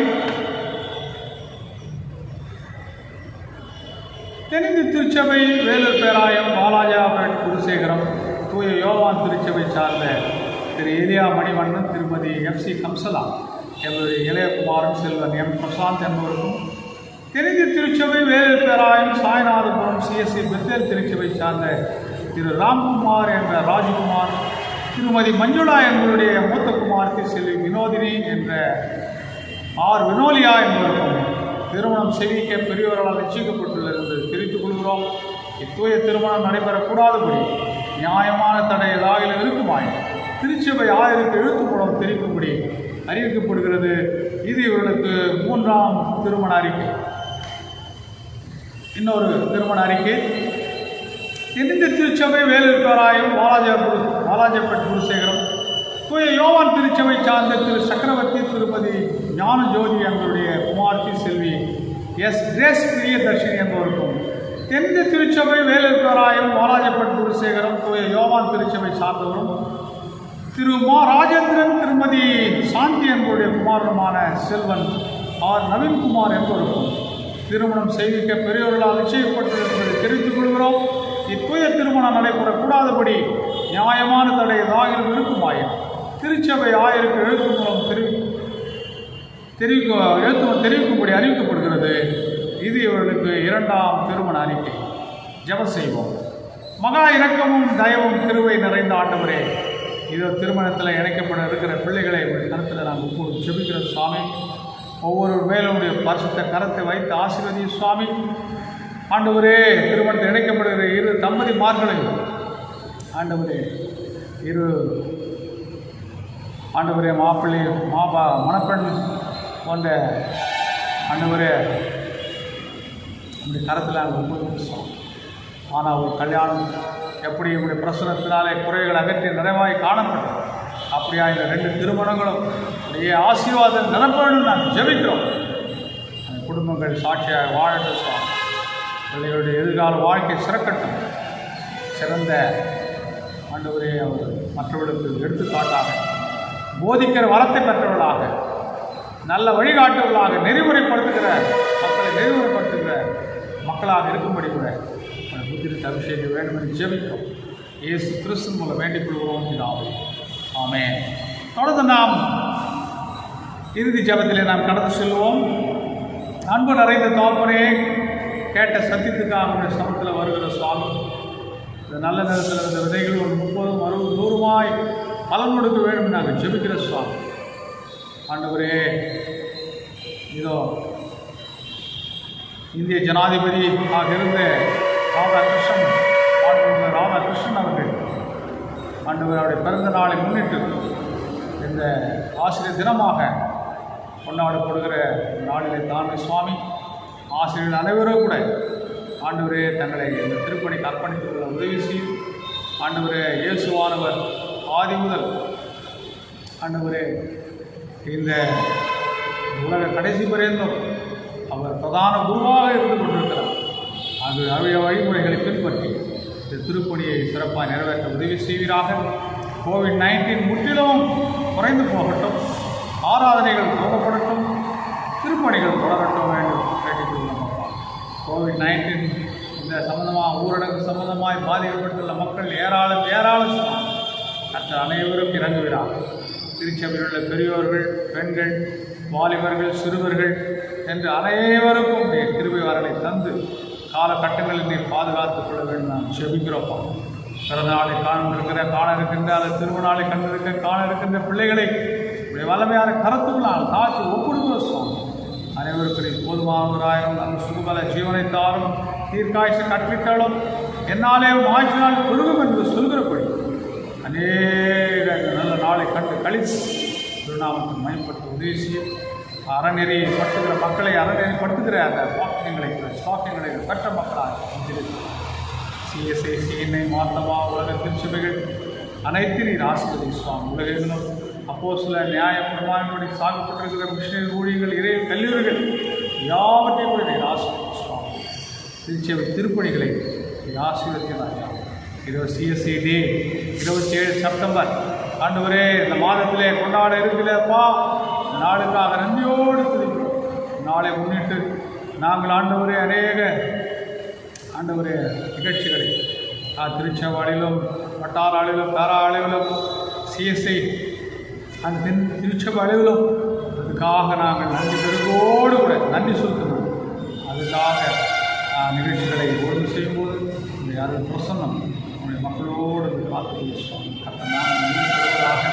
தென்னிந்திய திருச்சபை வேலூர் பேராயம் வாலாஜாபேட் குருசேகரம் தூய யோவான் திருச்சபை சார்ந்த திரு எலியா மணிவண்ணன், திருமதி FC கம்சலா என்பது இளையகுமாரன் செல்வன் M பிரசாந்த் என்பவருக்கும், தென்னிந்திய திருச்சபை வேலூர் பேராயம் சாய்நாதபுரம் CSC பெத்தேல் திருச்சபை சார்ந்த திரு ராம்குமார் என்ற ராஜ்குமார், திருமதி மஞ்சுளா என்பவருடைய மூத்த குமார்த்தி செல்வி வினோதினி என்ற ஆர் வினோலியா என்பவருக்கும் திருமணம் செய்விக்க பெரியவர்களால் நிச்சயிக்கப்பட்டுள்ளது என்று தெரிவித்துக் கொள்கிறோம். இத்தூய திருமணம் நடைபெறக்கூடாதபடி நியாயமான தடை ஏதாவது இருக்குமாய் திருச்சபை ஆயருக்கு எழுத்து மூலம் தெரிவிக்கும்படி அறிவிக்கப்படுகிறது. இது இவர்களுக்கு 3ஆம் திருமண அறிக்கை. இன்னொரு திருமண அறிக்கை. தென்னிந்திய திருச்சபை வேலூர் பேராயம் வாலாஜாபேட் குருசேகரம் தூய யோவான் திருச்சபை சார்ந்த திரு சக்கரவர்த்தி, திருமதி ஞான ஜோதி என்பவருடைய குமார்த்தி செல்வி கிரேஸ் பிரியதர்ஷினி என்பவருக்கும், தென்னிந்திய திருச்சபை வேலூர் பேராயம் வாலாஜாபேட் குருசேகரம் தூய யோவான் திருச்சபை சார்ந்தவரும் திரு ராஜேந்திரன், திருமதி சாந்தி என்பவருடைய குமாரனுமான செல்வன் ஆர் நவீன்குமார் என்பவருக்கும் திருமணம் செய்விக்க பெரியவர்களால் நிச்சயிக்கப்பட்டது என்பதை தெரிவித்துக் கொள்கிறோம். இத்தூய திருமணம் நடைபெறக்கூடாதபடி நியாயமான தடை ஏதாவது இருக்குமாயின் திருச்சபை ஆயருக்கு எழுத்து மூலம் தெரிவிக்கும்படி அறிவிக்கப்படுகிறது. இது இவர்களுக்கு 2ஆம் திருமண அறிக்கை. ஜெபம் செய்வோம். மகா இரக்கமும் தயவும் கிருபை நிறைந்த ஆண்டவரே, இதோ திருமணத்தில் இணைக்கப்பட இருக்கிற பிள்ளைகளை கருத்தில் நாங்கள் இப்போது ஜெபிக்கிறோம் சுவாமி. ஒவ்வொரு மேலுடைய பரிசுத்த கரத்தை வைத்து ஆசீர்வதி சுவாமி. ஆண்டவரே, திருமணத்தில் இணைக்கப்படுகிற இரு தம்பதிமார்களையும் ஆண்டவரே, ஆண்டவரே மாப்பிள்ளை மணப்பெண் போன்ற ஆண்டவரே நம்முடைய கரத்தில் நாங்கள் உபயோகிச்சோம். ஆனால் ஒரு கல்யாணம் எப்படி இப்படி பிரசுரத்தினாலே குறைகள் அகற்றி நிறைவாய் காணப்படும், அப்படியா இந்த 2 திருமணங்களும் ஆசீர்வாதம் நிரப்பணும் நாங்கள் ஜெபிக்கிறோம். அந்த குடும்பங்கள் சாட்சியாக வாழட்டும் சுவாமி. பிள்ளைகளுடைய எதிர்கால வாழ்க்கை சிறக்கட்டும். சிறந்த ஆண்டவரே அவர் மற்றவர்களுக்கு எடுத்துக்காட்டாக போதிக்கிற வரத்தை பெற்றவர்களாக, நல்ல வழிகாட்டுவர்களாக, நெறிமுறைப்படுத்துகிற மக்களை நெறிமுறைப்படுத்துகிற மக்களாக இருக்கும்படி கூட புத்திரிக்கு அபிஷேகம் வேண்டும் என்று ஜெபிக்கிறோம். இயேசு கிறிஸ்து மூலம் வேண்டிக் கொள்கிறோம் பிதாவே. ஆமென். தொடர்ந்து நாம் இறுதி ஜெபத்திலே நாம் கடந்து செல்வோம். அன்பு நிறைந்த தகப்பனே, கேட்ட சத்தியத்துக்காக சமத்தில் வருகிற சுவாமி, இந்த நல்ல நேரத்தில் இருந்த விதைகள் ஒரு 30, 60, 100 பலன் கொடுக்க வேண்டும் நாங்கள் ஜெபிக்கிற சுவாமி. ஆண்டவரே, இதோ இந்திய ஜனாதிபதி இருந்த ராதாகிருஷ்ணன் அவர்கள் ஆண்டவர் அவருடைய பிறந்த நாளை முன்னிட்டு இந்த ஆசிரியர் தினமாக கொண்டாடப்படுகிற நாளிலே தாமே சுவாமி ஆசிரியர்கள் அனைவரும் கூட ஆண்டவரே தங்களை இந்த திருப்பணிக்கு அர்ப்பணித்துக் கொள்ள உதவி செய்யும். ஆண்டவரே, இயேசுவானவர் ஆதி முதல் ஆண்டவரே இந்த உலக கடைசி பரியந்தம் அவர் பிரதான குருவாக இருந்து கொண்டிருக்கிறார். அது அவைய வழிமுறைகளை பின்பற்றி இந்த திருப்பணியை சிறப்பாக நிறைவேற்ற உதவி செய்வீராக. கோவிட்-19 முற்றிலும் குறைந்து போகட்டும், ஆராதனைகள் துவங்கப்படட்டும், திருப்பணிகள் தொடரட்டும் வேண்டும் கேட்டுக்கொள்ளும். கோவிட்-19 இந்த சம்பந்தமாக ஊரடங்கு சம்பந்தமாய் பாதிக்கப்பட்டுள்ள மக்கள் ஏராளம் மற்ற அனைவரும் இறங்குகிறார். திருச்சபையில் உள்ள பெரியோர்கள், பெண்கள், வாலிபர்கள், சிறுவர்கள் என்று அனைவருக்கும் கிருபை வரலை தந்து காலகட்டங்களில் நீ பாதுகாத்துக் கொள்ள வேண்டும் நாம் செபிக்கிறோப்பா. பிறந்த நாளை காண இருக்கின்ற அல்லது திருமண நாளை காண இருக்கின்ற பிள்ளைகளை வல்லமையான கருத்துக்களால் தாக்கி ஒப்புடுகிற சுவாமி. அனைவருக்கு நீ போதுமானவராயிரம் நம் சுகபல ஜீவனை தாரும், தீர்க்காய்ச்சி கற்பித்தாலும் என்னாலே ஆய்ச்சினால் பெருகும் என்று சொல்கிறபடி அநேக நல்ல நாளை கண்டு கழித்து திருநாமத்தை மயன்படுத்த உதவி செய்யும். அறநெறிப்படுத்துகிற மக்களை அறநெறிப்படுத்துகிற அந்த வாக்கியங்களை பெற்ற மக்களாக சிஎஸ்ஐ, சிஎன்ஐ, மாத்தமா, உலக திருச்சபைகள் அனைத்து நீர் ஆசிர்வதி சுவாமி. உலகெங்கிலும் அப்போ சில நியாய பிரமாணப்படி சாகப்பட்டிருக்கிற மிஷினரி ஊழியர்கள், இறை கல்லூரிகள் யாவற்றையும் கூட நீர் ஆசிர்வதி சுவாமி. திருச்சபை திருப்பணிகளை நீர் ஆசீர்வதிக்கிறாயா. இதோ சிஎஸ்ஐ டே 27 செப்டம்பர் ஆண்டவரே இந்த மாதத்திலே கொண்டாட இருக்கிறப்பா. இந்த நாளுக்காக நன்றியோடு துதிக்கிறோம். நாளை முன்னிட்டு நாங்கள் ஆண்டவரே அநேக ஆண்டவரே நிகழ்ச்சிகளை திருச்செவாடிலும், வட்டார அளவிலும், தாரா அளவிலும், சிஎஸ்ஐ அந்த திருச்சபை அளவிலும் அதுக்காக நாங்கள் நன்றி பெருகோடு கூட நன்றி செலுத்தணும். அதுக்காக நிகழ்ச்சிகளை ஒழுங்கு செய்யும்போது இந்த யாரும் பிரசன்னம் நம்முடைய மக்களோடு காத்துக்கொள்ள சுவாமி. கர்த்தர் நாங்கள் நன்றி பெறுவதாக.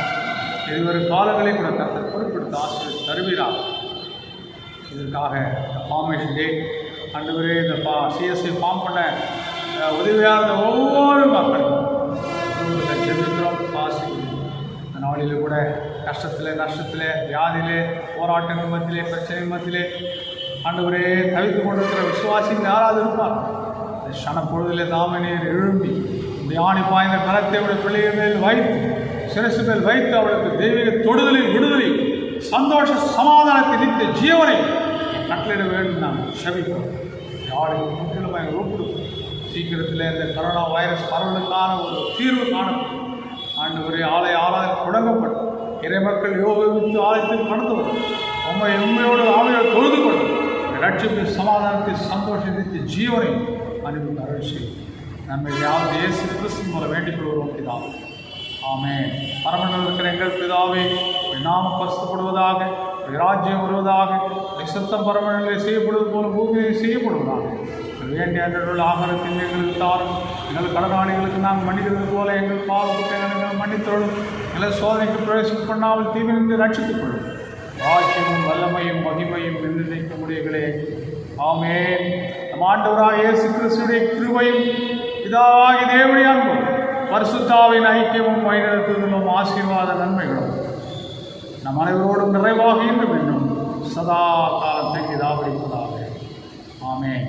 இதுவரும் காலங்களை கூட கர்த்தர் பொறுப்பெடுத்து ஆசிரியர் தருவீராக. இதற்காக ஃபார்மேஷன் டே ஆண்டவரே இந்த சிஎஸ்ஐ ஃபார்ம் பண்ண உதவியாக இருந்த ஒவ்வொரு மக்களும் ஜெபிக்கிறோம். இந்த நாளில் கூட கஷ்டத்தில், நஷ்டத்தில், வியாதியிலே, போராட்டங்கள் மத்தியிலே, பிரச்சனை மத்தியிலே ஆண்டவரே தவித்து கொண்டிருக்கிற விசுவாசிகள் யாராவது இருப்பார். சனப்பொழுதிலே தாம நீர் எழும்பி தியானி பாய்ந்த கரத்தை அவருடைய பிள்ளைகள் மேல் வைத்து, சிரசு மேல் வைத்து அவளுக்கு தெய்வீக தொடுதலை, விடுதலை, சந்தோஷ சமாதானத்தை, நித்திய ஜீவனை கட்டளையிட வேண்டும். நாம் செபிக்கிறோம். யாருக்கு முற்றிலும் ஒப்புடுவோம். சீக்கிரத்தில் இந்த கொரோனா வைரஸ் பரவலுக்கான ஒரு தீர்வு காணப்படும். ஆண்டவரே ஆலயம் தொடங்கப்படும். இறைமக்கள் யோகித்து ஆலயத்தில் கடந்து வரும். உண்மையோடு ஆவையோடு தொழுது கொள்ளும். ரட்சிப்பு, சமாதானத்தை, சந்தோஷத்தை, ஜீவனை அனுப்பி அருள் செய்யும். நம்ம யாவது இயேசு கிறிஸ்து மூலம் வேண்டிக் கொள்கிறோம் பிதாவே. ஆமென். பரமண்டலம் இருக்கிற எங்கள் பிதாவே, நாம பரிசுத்தப்படுவதாக, ராஜ்யம் வருவதாக, சித்தம் பரமண்டலில் செய்யப்படுவது போல பூமியில் செய்யப்படுவதாக. வேண்டிய அன்றைய ஆகாரத்தில் எங்களுக்கு தாரும். எங்கள் கடனாளிகளுக்கு நாங்கள் மன்னிக்கிறது போல எங்கள் பாவத்தை மன்னித்தோடும். எங்களை சோதனைக்கு பிரவேசம் பண்ணாமல் தீவிரிந்து ரட்சித்துக் கொள்ளும். ராஜ்யமும் வல்லமையும் மகிமையும் நிர்ணயிக்க முடியங்களே. ஆமென். நம் ஆண்டவராகிய இயேசு கிறிஸ்துவின் கிருபையும் பிதாவாகிய தேவனுடைய அன்பும் பரிசுத்தாவின் ஐக்கியமும் வழிநடத்துதலும் ஆசீர்வாத நன்மைகளும் நம் அனைவரோடும் நிறைவாக இன்றும் இன்னும் சதா காலத்தில் இதாவதாக. ஆமென்.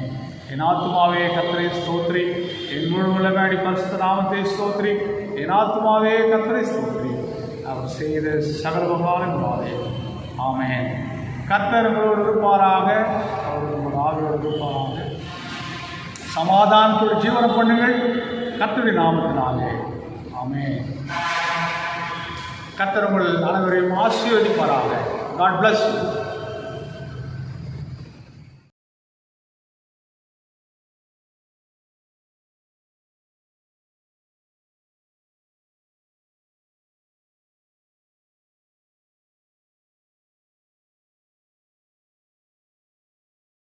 என் ஆத்துமாவே கர்த்தரை ஸ்தோத்திரி, என் முழு உள்ளமையாடி பரிசுத்த நாமத்தை ஸ்தோத்திரி. என் ஆத்துமாவே கர்த்தரை ஸ்தோத்திரி, அவர் செய்த சகல உபகாரங்களாலே. ஆமென். கர்த்தர் உங்களோடு இருப்பாராக. அவர் கொடுப்பாங்க. சமாதானத்தோடு ஜீவனம் பண்ணுங்கள். கர்த்தருடைய நாமத்தினாலே ஆமென். கர்த்தர் உங்கள் அனைவரையும் ஆசீர்வதிப்பாராக. God bless you.